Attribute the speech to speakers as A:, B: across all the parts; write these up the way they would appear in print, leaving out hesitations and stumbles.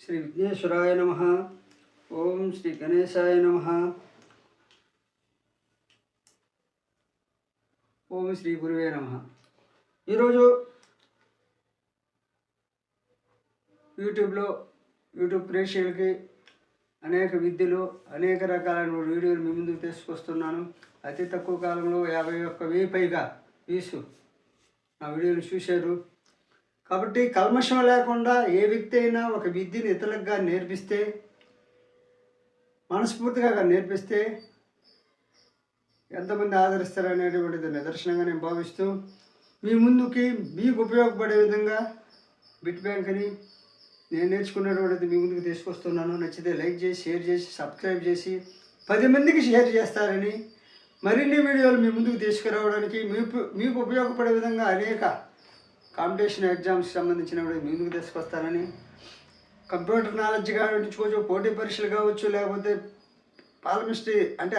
A: శ్రీ విఘ్నేశ్వరాయ నమః. ఓం శ్రీ గణేశాయ నమః. ఓం శ్రీ గురువే నమః. ఈరోజు యూట్యూబ్ ప్రేక్షకులకి అనేక విద్యలు, అనేక రకాలైన వీడియోలు మీ ముందుకు తీసుకొస్తున్నాను. అతి తక్కువ కాలంలో 51,000 పైగా వ్యూస్ నా వీడియోలు చూశారు. కాబట్టి కల్మషం లేకుండా ఏ వ్యక్తి అయినా ఒక విద్యను ఇతరులకు నేర్పిస్తే, మనస్ఫూర్తిగా నేర్పిస్తే ఎంతమంది ఆదరిస్తారనేటువంటిది నిదర్శనంగా నేను భావిస్తూ మీ ముందుకి మీకు ఉపయోగపడే విధంగా బిట్ బ్యాంక్ని నేను నేర్చుకున్నటువంటిది మీ ముందుకు తీసుకొస్తున్నాను. నచ్చితే లైక్ చేసి, షేర్ చేసి, సబ్స్క్రైబ్ చేసి 10 మందికి షేర్ చేస్తారని, మరిన్ని వీడియోలు మీ ముందుకు తీసుకురావడానికి మీకు ఉపయోగపడే విధంగా అనేక కాంపిటీషన్ ఎగ్జామ్స్కి సంబంధించిన మీ ముందుకు తీసుకొస్తానని, కంప్యూటర్ నాలెడ్జ్ కావచ్చు, పోటీ పరీక్షలు కావచ్చు, లేకపోతే పాలమిస్ట్రీ అంటే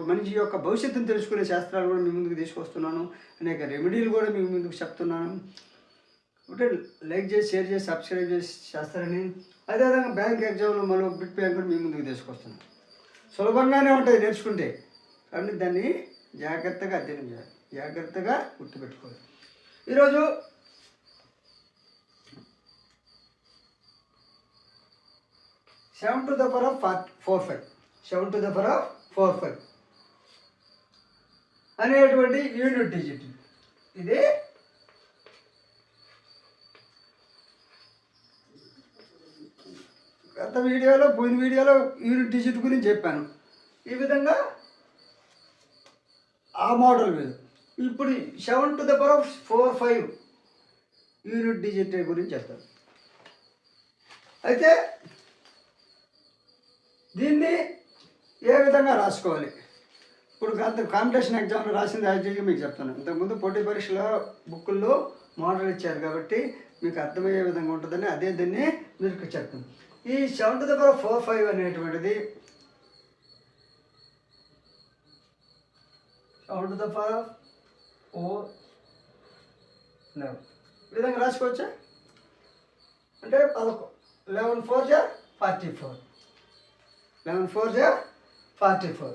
A: మనిషి యొక్క భవిష్యత్తును తెలుసుకునే శాస్త్రాలు కూడా మీ ముందుకు తీసుకొస్తున్నాను. అనేక రెమెడీలు కూడా మీ ముందుకు చెప్తున్నాను. అంటే లైక్ చేసి, షేర్ చేసి, సబ్స్క్రైబ్ చేసి చేస్తారని, అదేవిధంగా బ్యాంక్ ఎగ్జామ్లో మరో బిట్ బ్యాంక్ కూడా మీ ముందుకు తీసుకొస్తున్నాను. సులభంగానే ఉంటుంది నేర్చుకుంటే, కానీ దాన్ని జాగ్రత్తగా అధ్యయనం చేయాలి, జాగ్రత్తగా గుర్తుపెట్టుకోవాలి. ఈరోజు 7 to the power of 45 7 to the power of 45 అనేటువంటి యూనిట్ డిజిట్. ఇది పోయిన వీడియోలో యూనిట్ డిజిట్ గురించి చెప్పాను. ఈ విధంగా ఆ మోడల్ మీద ఇప్పుడు 7 to the power of 45 unit digit గురించి చెప్తాను. అయితే దీన్ని ఏ విధంగా రాసుకోవాలి? ఇప్పుడు కాంపిటీషన్ ఎగ్జామ్లో రాసింది యాక్చువల్గా మీకు చెప్తాను. ఇంతకుముందు పోటీ పరీక్షల బుక్కుల్లో మోడల్ ఇచ్చారు కాబట్టి మీకు అర్థమయ్యే విధంగా ఉంటుందని అదే దీన్ని మీకు చెప్తాను. ఈ 7 to the power of 45 అనేటువంటిది 7 to the power of 4 ఈ విధంగా రాసుకోవచ్చా? అంటే 11 4 జా 44 11 4 జా 44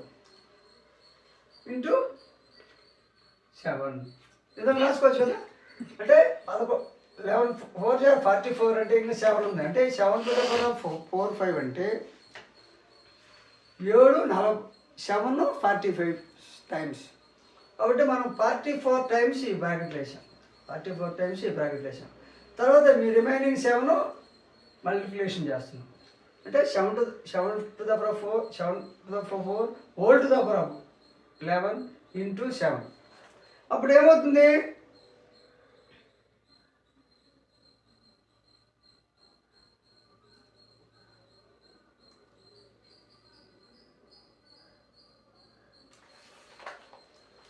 A: ఇంటూ 7 ఇదంతా రాసుకోవచ్చు కదా. అంటే 11 4 జా 44 అంటే ఇంకా 7 ఉంది. అంటే 7 to the power of 45 అంటే 7 45 టైమ్స్. కాబట్టి మనం 44 టైమ్స్ ఈ బ్రాకెట్ వేసాం. 44 టైమ్స్ ఈ బ్రాకెట్ వేసాం. తర్వాత మీ రిమైనింగ్ 7 మల్టిప్లికేషన్ చేస్తున్నాం. అంటే 7 to the power of 4 whole to the power of 11 into 7. అప్పుడు ఏమవుతుంది?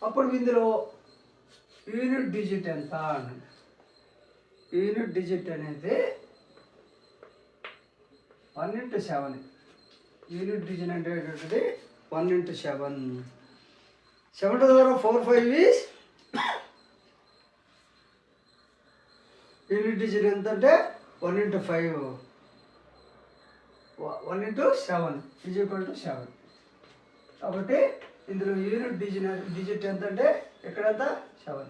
A: అప్పుడు ఇందులో యూనిట్ డిజిట్ ఎంత? యూనిట్ డిజిట్ అనేది 1 into 7. యూనిట్ డిజిట్ అంటే 1 into 7. 7 to the power of 45 is unit digit ఎంత అంటే 1 into 5 1 into 7 is equal to 7. కాబట్టి ఇందులో యూనిట్ డిజిట్ ఎంత అంటే ఎక్కడంత 7.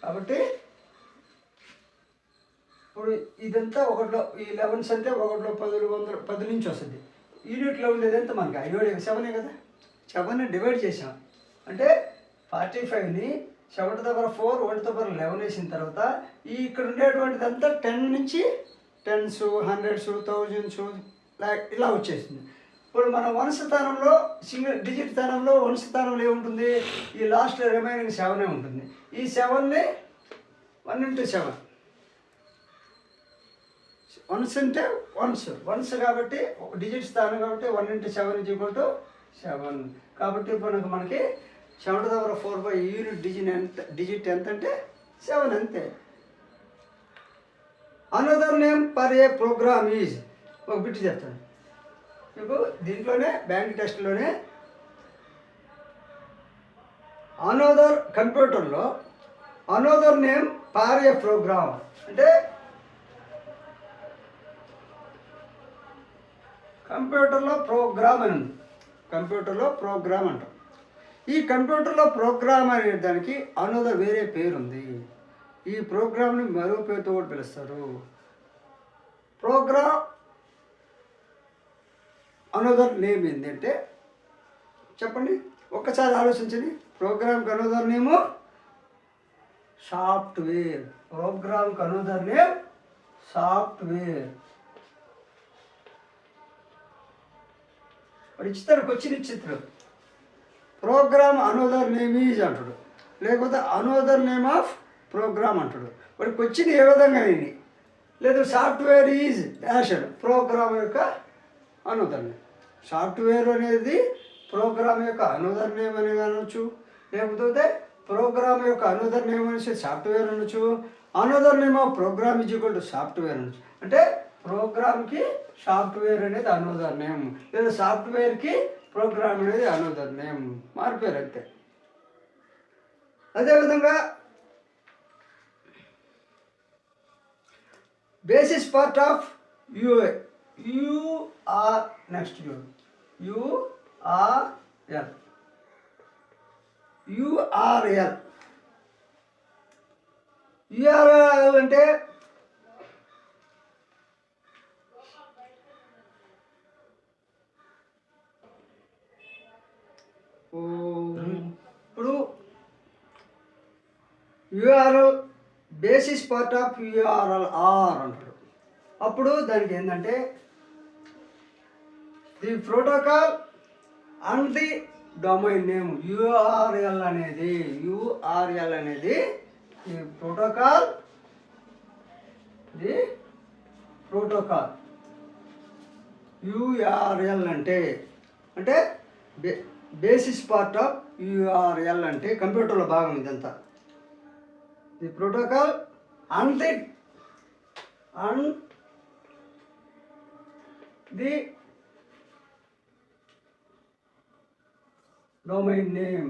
A: కాబట్టి ఇప్పుడు ఇదంతా ఒకటిలో ఈ 11s అంటే ఒకటిలో 10 నుంచి వస్తుంది. యూనిట్లో ఉండేది ఎంత మనకి 7 కదా. 7ని డివైడ్ చేసాం అంటే 45ని 7 to the power of 4 1 to the power of 11 వేసిన తర్వాత ఇక్కడ ఉండేటువంటిది అంతా 10 నుంచి 10s 100s 1000s ఇలా వచ్చేసింది. ఇప్పుడు మన వన్స్ స్థానంలో సింగిల్ డిజిట్ స్థానంలో వన్స్ స్థానంలో ఏముంటుంది? ఈ లాస్ట్ రిమైనింగ్ 7 ఉంటుంది. ఈ 7ని 1 into 7 వన్స్ అంటే వన్స్ కాబట్టి డిజిట్ స్థానం కాబట్టి 1 into 7 ఈజ్ ఈక్వల్ టు 7. కాబట్టి ఇప్పుడు మనకి 7 to the power of 4 unit digit ఎంత అంటే 7 అంతే. Another name for a program is ఒక బిట్ చెప్తాను మీకు. దీంట్లోనే బ్యాంక్ టెస్ట్లోనే అనదర్ కంప్యూటర్లో another name for a program అంటే కంప్యూటర్లో ప్రోగ్రామ్ అని ఉంది. కంప్యూటర్లో ప్రోగ్రామ్ అంటాం. ఈ కంప్యూటర్లో ప్రోగ్రామ్ అనే దానికి అనదర్ వేరే పేరు ఉంది. ఈ ప్రోగ్రామ్ని మరో పేరుతో కూడా పిలుస్తారు. ప్రోగ్రామ్ అనదర్ నేమ్ ఏంటంటే చెప్పండి, ఒక్కసారి ఆలోచించండి. ప్రోగ్రామ్కి అనదర్ నేము సాఫ్ట్వేర్. ప్రోగ్రామ్కి అనదర్ నేమ్ సాఫ్ట్వేర్. వాడు ఇచ్చితాడు క్వశ్చన్ ఇచ్చిస్తాడు, ప్రోగ్రామ్ అనదర్ నేమ్ ఈజ్ అంటాడు, లేకపోతే అనదర్ నేమ్ ఆఫ్ ప్రోగ్రామ్ అంటాడు. వాడు క్వశ్చన్ ఏ విధంగా అయింది, లేదు సాఫ్ట్వేర్ ఈజ్ డాష్ ప్రోగ్రామ్ యొక్క అనదర్ నేమ్. సాఫ్ట్వేర్ అనేది ప్రోగ్రామ్ యొక్క అనదర్ నేమ్ అని అనొచ్చు, లేకపోతే ప్రోగ్రామ్ యొక్క అనదర్ నేమ్ అనేసి సాఫ్ట్వేర్ అనొచ్చు. Another name of program is equal to software అనొచ్చు. అంటే ప్రోగ్రామ్కి సాఫ్ట్వేర్ అనేది అనదర్ నేమ్, లేదా సాఫ్ట్వేర్కి ప్రోగ్రామ్ అనేది అనదర్ నేమ్, మారిపోయారు అంతే. అదేవిధంగా basis part of UA UR next URL. URL అంటే ఇప్పుడు URL basis part of URLR అంటారు. అప్పుడు దానికి ఏంటంటే the protocol and the domain name. URL అనేది ది ప్రోటోకాల్ యూఆర్ఎల్ అంటే బేసిస్ పార్ట్ ఆఫ్ యూఆర్ఎల్ అంటే కంప్యూటర్లో భాగం ఇదంతా. The protocol and the domain name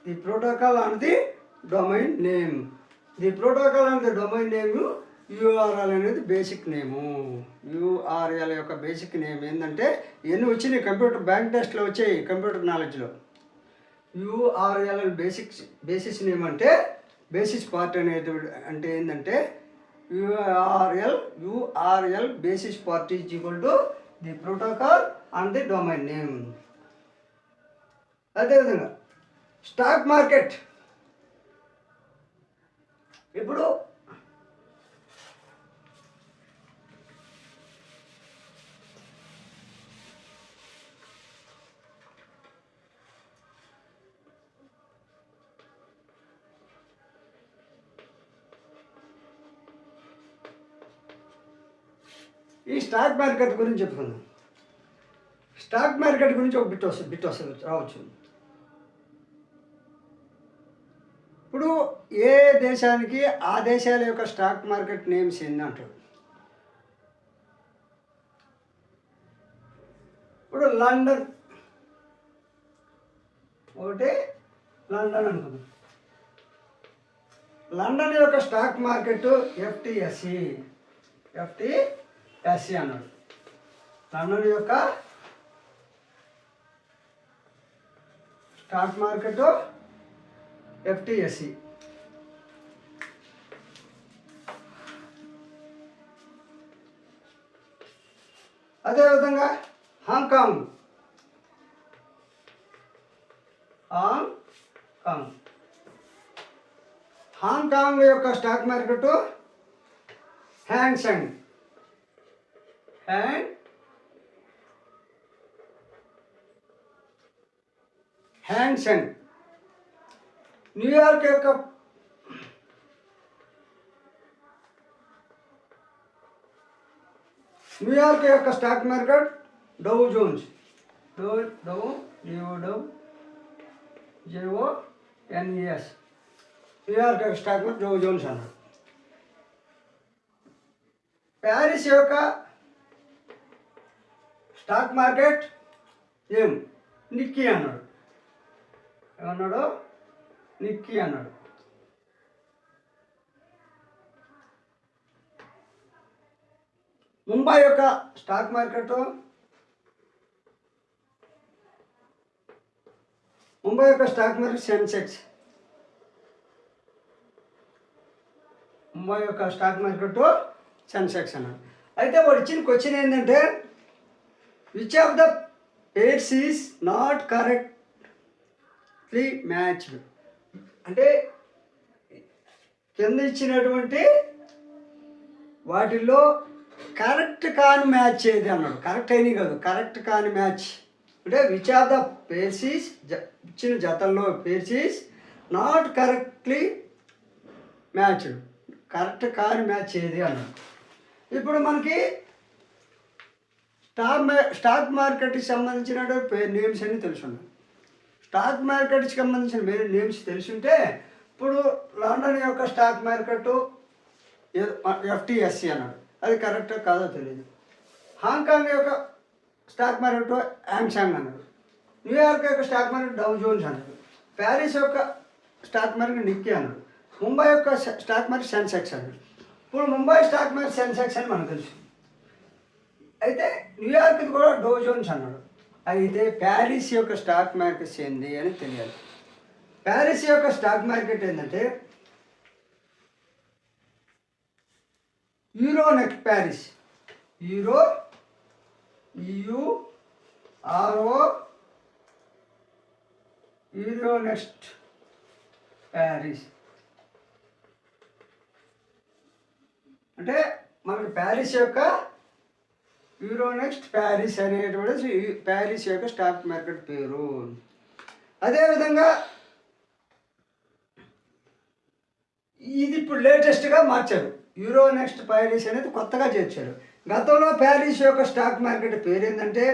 A: the protocol and the domain name. The protocol and the domain name URL అనేది basic నేము. URL యొక్క basic name ఏంటంటే ఎన్ని వచ్చినాయి కంప్యూటర్ బ్యాంక్ టెస్ట్లో వచ్చాయి కంప్యూటర్ నాలెడ్జ్లో. యూఆర్ఎల్ బేసిస్ నేమ్ అంటే బేసిస్ పార్ట్ అనేది అంటే ఏంటంటే URL basis part is equal to the protocol and the domain name. అదేవిధంగా స్టాక్ మార్కెట్. ఇప్పుడు ఈ స్టాక్ మార్కెట్ గురించి చెప్పుకుందాం. స్టాక్ మార్కెట్ గురించి ఒక బిట్ వస్తుంది రావచ్చు. ఇప్పుడు ఏ దేశానికి ఆ దేశాల యొక్క స్టాక్ మార్కెట్ నేమ్స్ ఏంది అంటారు. ఇప్పుడు లండన్ ఒకటి లండన్ అనుకుందాం. లండన్ యొక్క స్టాక్ మార్కెట్ ఎఫ్టిఎస్సి అన్నాడు. లండన్ యొక్క స్టాక్ మార్కెట్ ఎఫ్టిఎస్సి. అదేవిధంగా హాంకాంగ్ యొక్క స్టాక్ మార్కెట్ హ్యాంగ్సెంగ్. న్యూయార్క్ యొక్క stock market Dow Jones. JONES. New York యొక్క స్టాక్ మార్కెట్ డౌ జోన్స్ అన్నాడు. ప్యారిస్ యొక్క స్టాక్ మార్కెట్ నిక్కీ అన్నాడు. ఏమన్నాడు? నిక్కీ అన్నాడు. ముంబై యొక్క స్టాక్ మార్కెట్ సెన్సెక్స్. ముంబై యొక్క స్టాక్ మార్కెట్ సెన్సెక్స్ అన్నాడు. అయితే వాడు ఇచ్చిన క్వశ్చన్ ఏంటంటే which of the pairs is not correctly matched. అంటే కింద ఇచ్చినటువంటి వాటిల్లో కరెక్ట్ కాని మ్యాచ్ ఏది అన్నాడు. కరెక్ట్ అయినవి కాదు, కరెక్ట్ కాని మ్యాచ్ అంటే which of the pairs is ఇచ్చిన జతల్లో pairs is not correctly matched. Correct కాని మ్యాచ్ ఏది అన్నాడు. ఇప్పుడు మనకి స్టాక్ మార్కెట్కి సంబంధించిన నేమ్స్ అన్నీ తెలుసున్నాయి. స్టాక్ మార్కెట్కి సంబంధించిన నేమ్స్ తెలుసుంటే ఇప్పుడు లండన్ యొక్క స్టాక్ మార్కెట్ FTSE అన్నాడు, అది కరెక్టో కాదో తెలియదు. హాంకాంగ్ యొక్క స్టాక్ మార్కెట్ యాంగ్సాంగ్ అన్నాడు. న్యూయార్క్ యొక్క స్టాక్ మార్కెట్ డౌ జోన్స్ అన్నాడు. ప్యారిస్ యొక్క స్టాక్ మార్కెట్ నిక్కీ అన్నాడు. ముంబై యొక్క స్టాక్ మార్కెట్ సెన్సెక్స్ అన్నాడు. ఇప్పుడు ముంబై స్టాక్ మార్కెట్ సెన్సెక్స్ అని మనకు తెలుసు. అయితే న్యూయార్క్ది కూడా డౌ జోన్స్ అన్నాడు. అయితే ప్యారిస్ యొక్క స్టాక్ మార్కెట్ ఏంది అని తెలియాలి. ప్యారిస్ యొక్క స్టాక్ మార్కెట్ ఏంటంటే యూరోనెక్స్ట్ ప్యారిస్, యూరోనెక్స్ట్ ప్యారిస్ అంటే మనకి ప్యారిస్ యొక్క యూరోనెక్స్ట్ ప్యారిస్ అనేటువంటి ప్యారిస్ యొక్క స్టాక్ మార్కెట్ పేరు. అదేవిధంగా ఇది ఇప్పుడు లేటెస్ట్గా మార్చారు. యూరోనెక్స్ట్ ప్యారిస్ అనేది కొత్తగా చేర్చారు. గతంలో ప్యారిస్ యొక్క స్టాక్ మార్కెట్ పేరు ఏంటంటే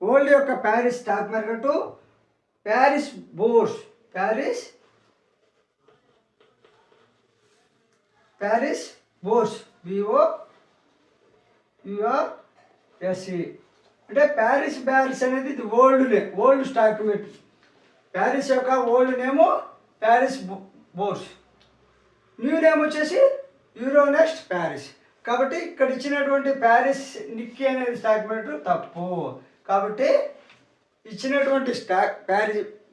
A: ఓల్డ్ యొక్క Paris stock market Paris Bourse, BOURSE అంటే ప్యారిస్ అనేది ఇది ఓల్డ్ స్టాక్ మార్కెట్. ప్యారిస్ యొక్క old name Paris Bourse, new name వచ్చేసి యూరోనెక్స్ట్ ప్యారిస్. కాబట్టి ఇక్కడ ఇచ్చినటువంటి ప్యారిస్ నిక్కీ అనేది స్టాక్ మార్కెట్ తప్పు. కాబట్టి ఇచ్చినటువంటి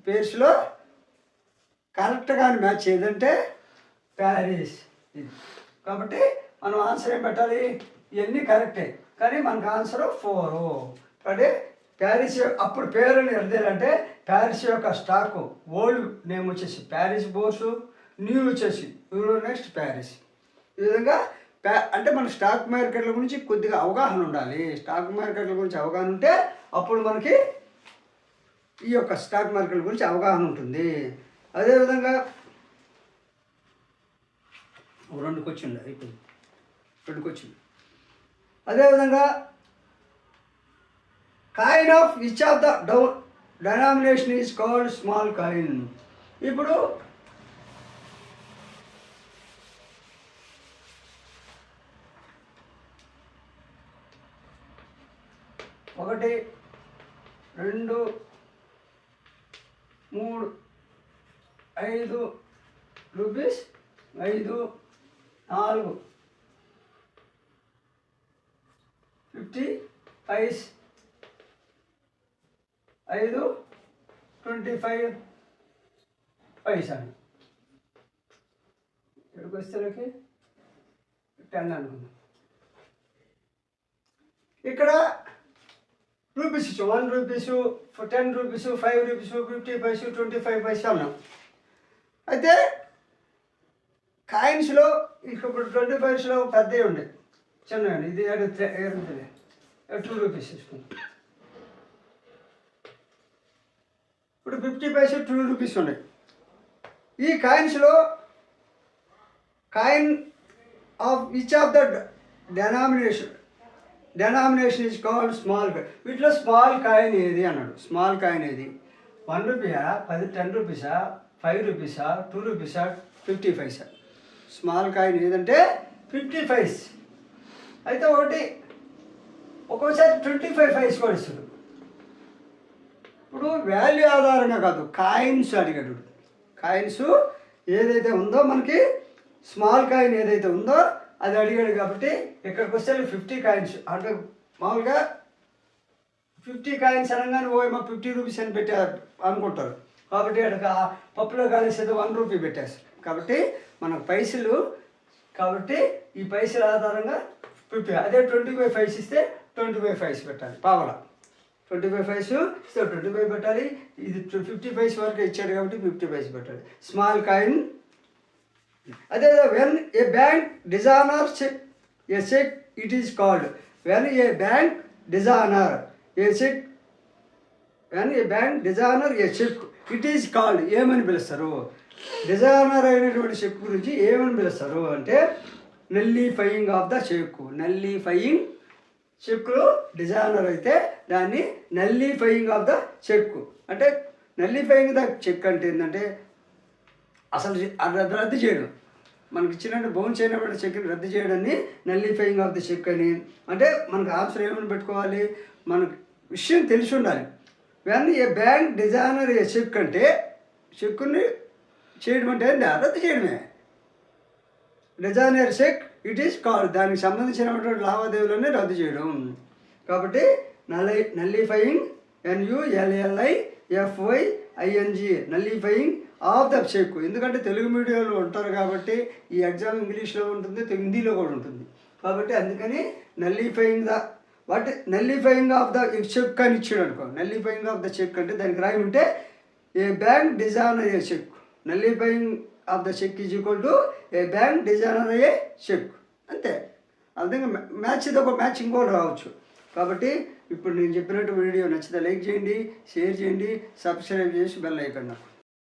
A: పేర్స్లో కరెక్ట్గా మ్యాచ్ ఏదంటే ప్యారిస్. కాబట్టి మనం ఆన్సర్ ఏం పెట్టాలి? ఇవన్నీ కరెక్టే, కానీ మనకు ఆన్సర్ 4. కాబట్టి ప్యారిస్ అప్పుడు పేరుని ఎడదేలంటే ప్యారిస్ యొక్క స్టాకు ఓల్డ్ నేమ్ వచ్చేసి ప్యారిస్ బోర్సు, న్యూ వచ్చేసి యూరోనెక్స్ట్ ప్యారిస్. ఈ విధంగా అంటే మన స్టాక్ మార్కెట్ల గురించి కొద్దిగా అవగాహన ఉండాలి. స్టాక్ మార్కెట్ల గురించి అవగాహన ఉంటే అప్పుడు మనకి ఈ యొక్క స్టాక్ మార్కెట్ గురించి అవగాహన ఉంటుంది. అదేవిధంగా 2 క్వశ్చన్లు అయిపోయింది. 2 క్వశ్చన్లు. అదేవిధంగా coin of which of the denomination is called small coin. ఇప్పుడు ఒకటి 2 3 5 రూపీస్, 5 4 50 పైస్, 5 25 పైసా. ఇక్కడికి వస్తేలకి 10 అనుకుందాం. ఇక్కడ రూపీస్ ఇచ్చు 1 రూపీస్, 10 రూపీస్, 5 రూపీస్, 50 పైసా, 25 పైసా అన్నాం. అయితే కాయిన్స్లో ఇప్పుడు 20 పైసలో పెద్దవి ఉండే, చిన్నవి. ఇది 2 రూపీస్ తీసుకుంటాం. ఇప్పుడు 50 పైసా 2 రూపీస్ ఉన్నాయి. ఈ కాయిన్స్లో coin of which of the denomination is called small coin. వీటిలో స్మాల్ కాయిన్ ఏది అన్నాడు. స్మాల్ కాయిన్ ఏది? 1 రూపీయా, 10 రూపీసా, 5 రూపీసా, 2 రూపీసా, 50 పైసా. స్మాల్ కాయిన్ ఏదంటే 50 పైస్. అయితే ఒక్కోసారి 25 పైస్ కూడా ఇస్తాడు. ఇప్పుడు వాల్యూ ఆధారంగా కాదు, కాయిన్స్ అడిగాడు. కాయిన్స్ ఏదైతే ఉందో మనకి స్మాల్ కాయిన్ ఏదైతే ఉందో అది అడిగాడు. కాబట్టి ఇక్కడికి వస్తే 50 కాయిన్స్ అంటే మామూలుగా 50 కాయిన్స్ అనగానే ఏమో 50 రూపీస్ అని పెట్టారు అనుకుంటారు. కాబట్టి అక్కడ పప్పులో కాలేసేది 1 రూపీ పెట్టేస్తారు. కాబట్టి మనకు పైసలు, కాబట్టి ఈ పైసల ఆధారంగా 50, అదే 25 పైస్ ఇస్తే 25 పైస్ పెట్టాలి. పావలా 25 పైస్ ఇస్తే 25 పెట్టాలి. ఇది 50 పైస్ వరకు ఇచ్చాడు కాబట్టి 50 పైస్ పెట్టాలి. Small coin. అదే when a bank dishonour cheque a cheque it is called. When a bank dishonour a cheque, when a bank dishonour a cheque it is called ఏమని పిలుస్తారు? డిజానర్ అయినటువంటి చెక్ గురించి ఏమని పిలుస్తారు అంటే nullifying of the cheque. Nullifying చెక్లో dishonour అయితే దాన్ని నల్లిఫైయింగ్ ఆఫ్ ద చెక్ అంటే, నల్లిఫైయింగ్ ద చెక్ అంటే ఏంటంటే అసలు రద్దు చేయడం. మనకి ఇచ్చినట్టు బౌన్స్ అయినటువంటి చెక్ని రద్దు చేయడాన్ని నల్లిఫైయింగ్ ఆఫ్ ద చెక్ అని. అంటే మనకు ఆన్సర్ ఏమని పెట్టుకోవాలి, మనకు విషయం తెలిసి ఉండాలి. When a bank dishonour a cheque అంటే చెక్కుని చేయడం అంటే రద్దు చేయడమే. Dishonour cheque it is called, దానికి సంబంధించినటువంటి లావాదేవీలన్నీ రద్దు చేయడం. కాబట్టి nullifying NULLIFYING nullifying of the cheque. ఎందుకంటే తెలుగు మీడియంలో ఉంటారు కాబట్టి ఈ ఎగ్జామ్ ఇంగ్లీష్లో ఉంటుంది, హిందీలో కూడా ఉంటుంది. కాబట్టి అందుకని nullifying the what nullifying of the cheque అని ఇచ్చాడు అనుకో. నల్లిఫైయింగ్ ఆఫ్ ద చెక్ అంటే దానికి రాయి ఉంటే a bank dishonour a cheque. Nullifying of the cheque is equal to a bank dishonour a cheque. అంతే. అర్థంగా మ్యాచ్ ఇది ఒక మ్యాచింగ్ కూడా రావచ్చు. కాబట్టి ఇప్పుడు నేను చెప్పినట్టు వీడియో నచ్చితే లైక్ చేయండి, షేర్ చేయండి, సబ్స్క్రైబ్ చేసి బెల్ ఐకాన్ నాకు